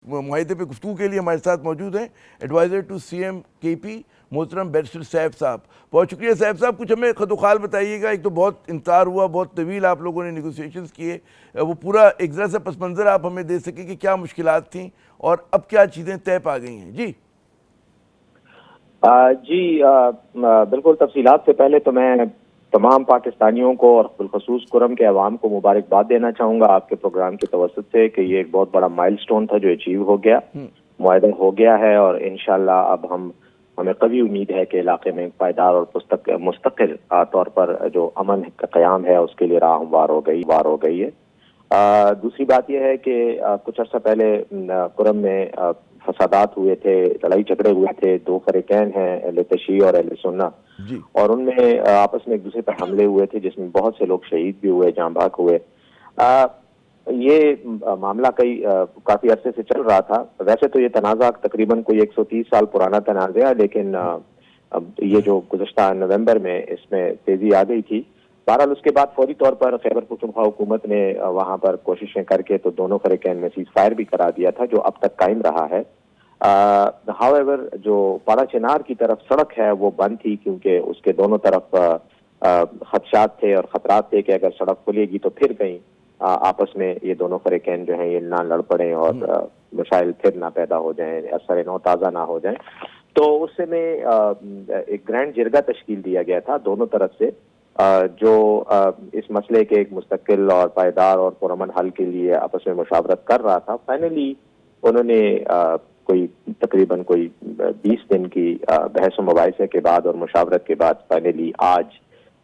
معاہدے پہ گفتگو کے لیے ہمارے ساتھ موجود ہیں ایڈوائزر ٹو سی ایم کے پی محترم بیرسٹر سیف صاحب. بہت شکریہ سیف صاحب. کچھ ہمیں خد و خال بتائیے گا. ایک تو بہت انتظار ہوا, بہت طویل آپ لوگوں نے نیگوسیشنز کیے, وہ پورا ایک ذرا سا پس منظر آپ ہمیں دے سکیں کہ کیا مشکلات تھیں اور اب کیا چیزیں طے پا گئی ہیں. جی جی بالکل. تفصیلات سے پہلے تو میں تمام پاکستانیوں کو اور بالخصوص کرم کے عوام کو مبارکباد دینا چاہوں گا آپ کے پروگرام کے توسط سے کہ یہ ایک بہت بڑا مائل سٹون تھا جو اچیو ہو گیا, معاہدہ ہو گیا ہے, اور انشاءاللہ اب ہمیں قوی امید ہے کہ علاقے میں پائیدار اور مستقل طور پر جو امن کا قیام ہے اس کے لیے راہ ہموار ہو گئی ہے. دوسری بات یہ ہے کہ کچھ عرصہ پہلے کرم میں فسادات ہوئے تھے, لڑائی جھگڑے ہوئے تھے. دو فریقین ہیں, اہل تشیع اور اہل سنہ, اور ان میں آپس میں ایک دوسرے پر حملے ہوئے تھے جس میں بہت سے لوگ شہید بھی ہوئے, جاں بحق ہوئے. یہ معاملہ کافی عرصے سے چل رہا تھا. ویسے تو یہ تنازع تقریباً کوئی 130 سال پرانا تنازع ہے, لیکن یہ جو گزشتہ نومبر میں اس میں تیزی آ گئی تھی. بہرحال اس کے بعد فوری طور پر خیبر پختونخوا حکومت نے وہاں پر کوششیں کر کے تو دونوں فریقین میں سیز فائر بھی کرا دیا تھا جو اب تک قائم رہا ہے. ہاؤیور جو پاڑا چنار کی طرف سڑک ہے وہ بند تھی کیونکہ اس کے دونوں طرف خدشات تھے اور خطرات تھے کہ اگر سڑک کھلے گی تو پھر کہیں آپس میں یہ دونوں فریقین جو ہیں یہ نہ لڑ پڑیں اور مسائل پھر نہ پیدا ہو جائیں, اثر نو تازہ نہ ہو جائیں. تو اس سے میں ایک گرینڈ جرگہ تشکیل دیا گیا تھا دونوں طرف سے جو اس مسئلے کے ایک مستقل اور پائیدار اور پرامن حل کے لیے آپس میں مشاورت کر رہا تھا. فائنلی انہوں نے تقریباً 20 دن کی بحث و مباحثے کے بعد اور مشاورت کے بعد فائنلی آج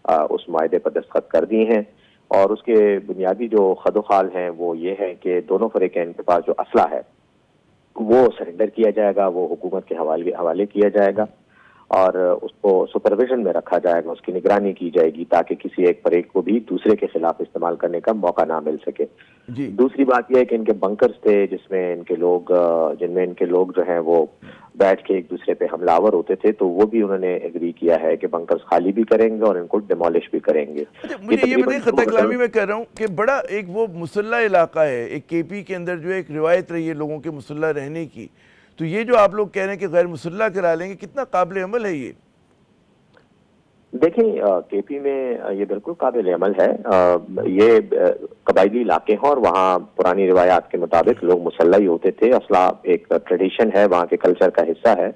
اس معاہدے پر دستخط کر دیے ہیں. اور اس کے بنیادی جو خد و خال ہیں وہ یہ ہے کہ دونوں فریقین کے پاس جو اسلحہ ہے وہ سرنڈر کیا جائے گا, وہ حکومت کے حوالے کیا جائے گا, اور اس کو سپرویژن میں رکھا جائے گا, اس کی نگرانی کی جائے گی تاکہ کسی ایک فریق کو بھی دوسرے کے خلاف استعمال کرنے کا موقع نہ مل سکے. دوسری بات یہ ہے کہ ان کے بنکرز تھے جن میں ان کے لوگ جو ہیں وہ بیٹھ کے ایک دوسرے پہ حملہ آور ہوتے تھے, تو وہ بھی انہوں نے ایگری کیا ہے کہ بنکرز خالی بھی کریں گے اور ان کو ڈیمولش بھی کریں گے. مجھے یہ بتائیے, خطہ کلامی میں کہہ رہا ہوں کہ بڑا ایک وہ مسلح علاقہ ہے, ایک کے پی کے اندر جو ایک روایت رہی ہے لوگوں کے مسلح رہنے کی, تو یہ جو آپ لوگ کہہ رہے ہیں کہ غیر مسلح کرا لیں گے, کتنا قابل عمل ہے یہ؟ دیکھیں کے پی میں یہ بالکل قابل عمل ہے. یہ قبائلی علاقے ہیں اور وہاں پرانی روایات کے مطابق لوگ مسلح ہی ہوتے تھے. اسلحہ ایک ٹریڈیشن ہے, وہاں کے کلچر کا حصہ ہے.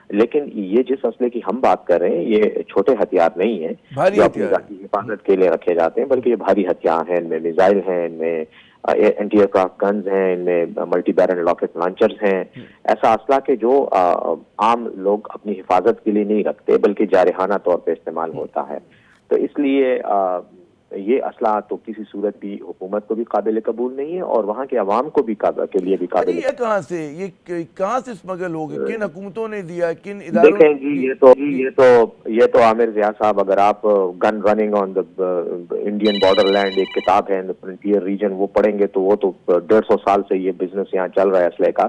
لیکن یہ جس اسلحے کی ہم بات کر رہے ہیں یہ چھوٹے ہتھیار نہیں ہیں جو اپنی ذاتی حفاظت کے لیے رکھے جاتے ہیں, بلکہ یہ بھاری ہتھیار ہیں. ان میں میزائل ہیں, ان میں اینٹی ایئر کرافٹ گنز ہیں, ان میں ملٹی بیرل راکٹ لانچرز ہیں. ایسا اسلحہ کہ جو عام لوگ اپنی حفاظت کے لیے نہیں رکھتے بلکہ جارحانہ طور پہ استعمال ہوتا ہے. تو اس لیے یہ اسلحہ تو کسی صورت بھی حکومت کو بھی قابل قبول نہیں ہے اور وہاں کے عوام کو بھی کے لیے بھی قابل. یہ کہاں سے اسمگل ہو گئے, کن حکومتوں نے دیا, کن اداروں؟ دیکھیں جی یہ تو عامر ضیاء صاحب, اگر آپ gun running on the Indian border land ایک کتاب ہے فرنٹیئر ریجن وہ پڑھیں گے تو وہ تو 150 سال سے یہ بزنس یہاں چل رہا ہے اسلحے کا.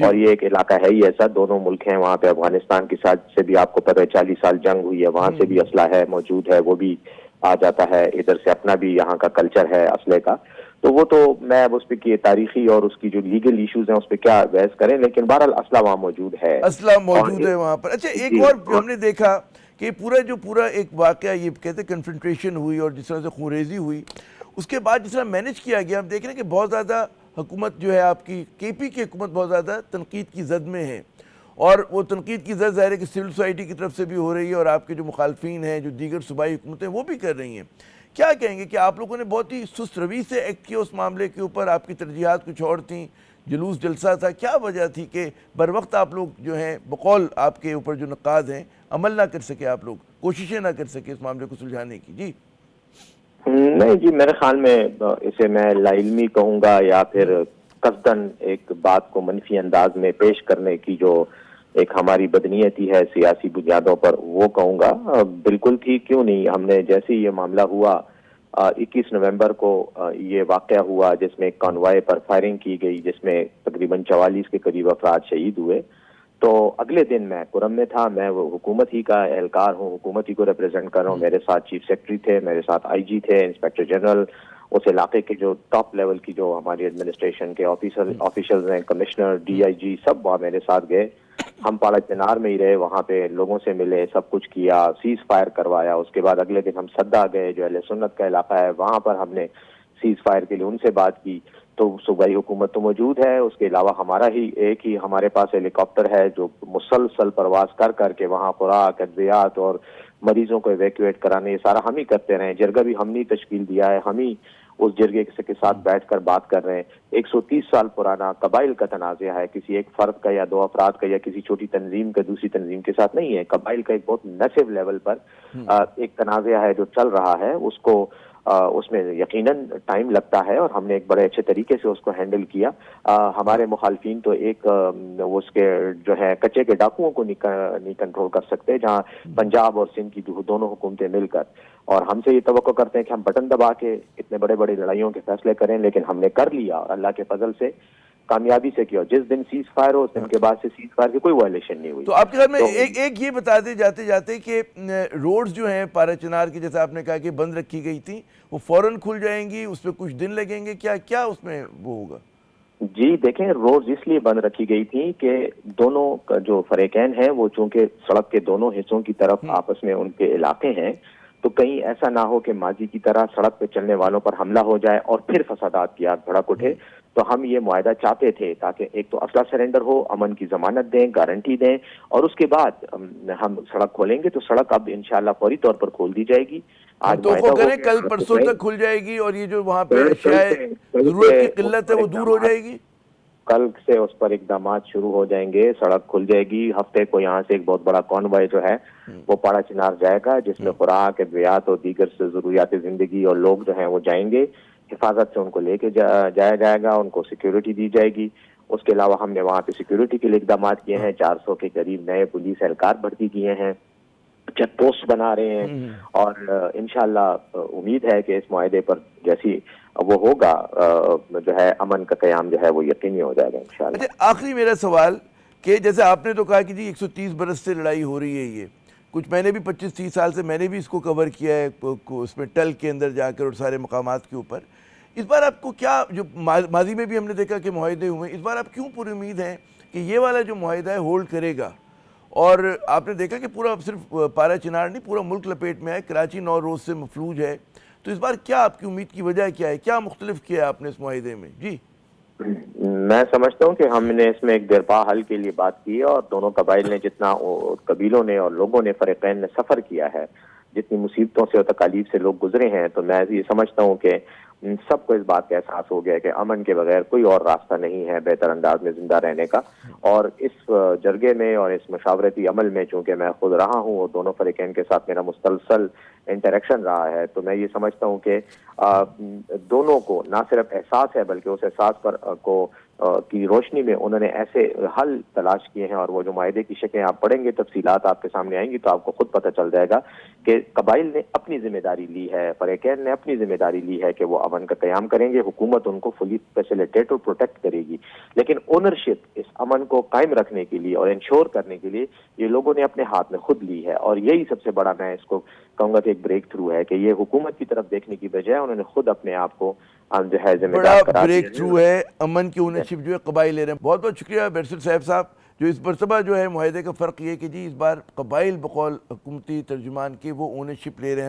اور یہ ایک علاقہ ہے ہی ایسا, دونوں ملک ہیں وہاں پہ. افغانستان کے ساتھ سے بھی آپ کو پتہ ہے 40 سال جنگ ہوئی ہے, وہاں سے بھی اسلحہ ہے موجود ہے, وہ بھی آ جاتا ہے. ادھر سے اپنا بھی یہاں کا کلچر ہے اسلحے کا. تو وہ تو میں اب اس پہ کی تاریخی اور اس کی جو لیگل ایشوز ہیں اس پہ کیا بحث کریں, لیکن بہرحال اسلحہ وہاں موجود ہے. اسلحہ موجود ہے وہاں پر. اچھا ایک اور ہم نے دیکھا کہ پورا ایک واقعہ یہ کہتے ہیں کنفرنٹریشن ہوئی اور جس طرح سے خونریزی ہوئی, اس کے بعد جس طرح مینیج کیا گیا, ہم دیکھ رہے ہیں کہ بہت زیادہ حکومت جو ہے آپ کی کے پی کی حکومت بہت زیادہ تنقید کی زد میں ہے, اور وہ تنقید کی زد ظاہر ہے کہ سول سوسائٹی کی طرف سے بھی ہو رہی ہے اور آپ کے جو مخالفین ہیں جو دیگر صوبائی حکومتیں وہ بھی کر رہی ہیں. کیا کہیں گے کہ آپ لوگوں نے بہت ہی سست روی سے ایکٹ کیا اس معاملے کے اوپر, آپ کی ترجیحات کچھ اور تھیں, جلوس جلسہ تھا, کیا وجہ تھی کہ بر وقت آپ لوگ جو ہیں بقول آپ کے اوپر جو نقاد ہیں عمل نہ کر سکے, آپ لوگ کوششیں نہ کر سکے اس معاملے کو سلجھانے کی؟ جی نہیں جی, میرے خیال میں اسے میں لا علمی کہوں گا یا پھر قصداً ایک بات کو منفی انداز میں پیش کرنے کی جو ایک ہماری بدنیتی ہے سیاسی بنیادوں پر, وہ کہوں گا. بالکل تھی, کیوں نہیں. ہم نے جیسے یہ معاملہ ہوا 21 نومبر کو یہ واقعہ ہوا جس میں ایک کانوائے پر فائرنگ کی گئی جس میں تقریباً 44 کے قریب افراد شہید ہوئے. تو اگلے دن میں کرم میں تھا, میں وہ حکومت ہی کا اہلکار ہوں, حکومت ہی کو ریپرزینٹ کر رہا ہوں. میرے ساتھ چیف سیکرٹری تھے, میرے ساتھ آئی جی تھے, انسپیکٹر جنرل, اس علاقے کے جو ٹاپ لیول کی جو ہماری ایڈمنسٹریشن کے آفیشلز ہیں، کمشنر، ڈی آئی جی، سب وہاں میرے ساتھ گئے. ہم پاڑا چنار میں ہی رہے، وہاں پہ لوگوں سے ملے، سب کچھ کیا، سیز فائر کروایا. اس کے بعد اگلے دن ہم سدا گئے جو اہل سنت کا علاقہ ہے، وہاں پر ہم نے سیز فائر کے لیے ان سے بات کی. تو صوبائی حکومت تو موجود ہے، اس کے علاوہ ہمارا ہی ایک ہی ہمارے پاس ہیلی کاپٹر ہے جو مسلسل پرواز کر کے وہاں خوراک، ادویات اور مریضوں کو ایویکویٹ کرانے، یہ سارا ہم ہی کرتے رہے. جرگہ بھی ہم نے تشکیل دیا ہے، ہم ہی اس جرگے کے ساتھ بیٹھ کر بات کر رہے ہیں. 130 سال پرانا قبائل کا تنازع ہے، کسی ایک فرد کا یا دو افراد کا یا کسی چھوٹی تنظیم کا دوسری تنظیم کے ساتھ نہیں ہے. قبائل کا ایک بہت میسو لیول پر ایک تنازع ہے جو چل رہا ہے. اس میں یقیناً ٹائم لگتا ہے اور ہم نے ایک بڑے اچھے طریقے سے اس کو ہینڈل کیا. ہمارے مخالفین تو ایک اس کے جو ہے کچے کے ڈاکوؤں کو نہیں کنٹرول کر سکتے، جہاں پنجاب اور سندھ کی دونوں حکومتیں مل کر، اور ہم سے یہ توقع کرتے ہیں کہ ہم بٹن دبا کے اتنے بڑے بڑے لڑائیوں کے فیصلے کریں، لیکن ہم نے کر لیا اور اللہ کے فضل سے کامیابی سے کیا. جس دن سیز فائر ہو اس دن کے بعد سے سیز فائر کی کوئی وائلیشن نہیں ہوئی. تو آپ کے خیال میں ایک یہ بتا دیں جاتے جاتے کہ روڈز جو ہیں پارا چنار کی، جیسے آپ نے کہا کہ بند رکھی گئی تھی، وہ فوراً کھل جائیں گی، اس پہ کچھ دن لگیں گے، کیا اس میں وہ ہوگا؟ جی دیکھیں، روڈز اس لیے بند رکھی گئی تھی کہ دونوں جو فریقین ہیں وہ چونکہ سڑک کے دونوں حصوں کی طرف آپس میں ان کے علاقے ہیں، تو کہیں ایسا نہ ہو کہ ماضی کی طرح سڑک پہ چلنے والوں پر حملہ ہو جائے اور پھر فسادات کی آگ بھڑک اٹھے. تو ہم یہ معاہدہ چاہتے تھے تاکہ ایک تو اسلحہ سرنڈر ہو، امن کی ضمانت دیں، گارنٹی دیں، اور اس کے بعد ہم سڑک کھولیں گے. تو سڑک اب انشاءاللہ فوری طور پر کھول دی جائے گی. توقع کریں کل پرسوں تک کھل جائے گی اور یہ جو وہاں پہ ضرورت کی قلت ہے وہ دور ہو جائے گی. کل سے اس پر اقدامات شروع ہو جائیں گے، سڑک کھل جائے گی. ہفتے کو یہاں سے ایک بہت بڑا کانوائے جو ہے وہ پاڑا چنار جائے گا، جس میں خوراک، ادویات اور دیگر ضروریات زندگی اور لوگ جو ہیں وہ جائیں گے. حفاظت سے ان کو لے کے جایا جائے گا، ان کو سیکیورٹی دی جائے گی. اس کے علاوہ ہم نے وہاں پہ سیکیورٹی کے لیے اقدامات کیے ہیں. 400 کے قریب نئے پولیس اہلکار بھرتی کیے ہیں، چیک پوسٹ بنا رہے ہیں، اور انشاءاللہ امید ہے کہ اس معاہدے پر جیسی وہ ہوگا جو ہے امن کا قیام جو ہے وہ یقینی ہو جائے گا انشاءاللہ. اچھا، آخری میرا سوال کہ جیسے آپ نے تو کہا کہ جی 130 برس سے لڑائی ہو رہی ہے، یہ کچھ میں نے بھی 25-30 سال سے میں نے بھی اس کو کور کیا ہے، اس میں ٹل کے اندر جا کر اور سارے مقامات کے اوپر. اس بار آپ کو کیا، جو ماضی میں بھی ہم نے دیکھا کہ معاہدے ہوئے، اس بار آپ کیوں پوری امید ہیں کہ یہ والا جو معاہدہ ہے ہولڈ کرے گا؟ اور آپ نے دیکھا کہ پورا صرف پارا چنار نہیں، پورا ملک لپیٹ میں ہے، کراچی 9 روز سے مفلوج ہے. تو اس بار کیا آپ کی امید کی وجہ کیا ہے؟ کیا مختلف کیا ہے آپ نے اس معاہدے میں؟ جی میں سمجھتا ہوں کہ ہم نے اس میں ایک دیرپا حل کے لیے بات کی ہے، اور دونوں قبائل نے جتنا قبیلوں نے اور لوگوں نے فریقین نے سفر کیا ہے، جتنی مصیبتوں سے اور تکالیف سے لوگ گزرے ہیں، تو میں یہ سمجھتا ہوں کہ سب کو اس بات کا احساس ہو گیا کہ امن کے بغیر کوئی اور راستہ نہیں ہے بہتر انداز میں زندہ رہنے کا. اور اس جرگے میں اور اس مشاورتی عمل میں چونکہ میں خود رہا ہوں اور دونوں فریقین کے ساتھ میرا مسلسل انٹریکشن رہا ہے، تو میں یہ سمجھتا ہوں کہ دونوں کو نہ صرف احساس ہے بلکہ اس احساس پر کی روشنی میں انہوں نے ایسے حل تلاش کیے ہیں. اور وہ جو معاہدے کی شکلیں آپ پڑھیں گے، تفصیلات آپ کے سامنے آئیں گی تو آپ کو خود پتہ چل جائے گا کہ قبائل نے اپنی ذمہ داری لی ہے، فریقین نے اپنی ذمہ داری لی ہے کہ وہ امن کا قیام کریں گے. حکومت ان کو فلی فیسیلیٹیٹ اور پروٹیکٹ کرے گی، لیکن اونرشپ اس امن کو قائم رکھنے کے لیے اور انشور کرنے کے لیے یہ لوگوں نے اپنے ہاتھ میں خود لی ہے. اور یہی سب سے بڑا میں اس کو کہوں گا کہ ایک بریک تھرو ہے کہ یہ حکومت کی طرف دیکھنے کی بجائے انہوں نے خود اپنے آپ کو جو ہے ذمہ دار بڑا قرار دیا. بریک تھرو ہے، امن کی اونرشپ جو ہے قبائل لے رہے ہیں. بہت بہت شکریہ بیرسٹر صاحب صاحب. جو اس مرتبہ جو ہے معاہدے کا فرق یہ کہ جی اس بار قبائل بقول حکومتی ترجمان کے وہ اونرشپ لے رہے ہیں.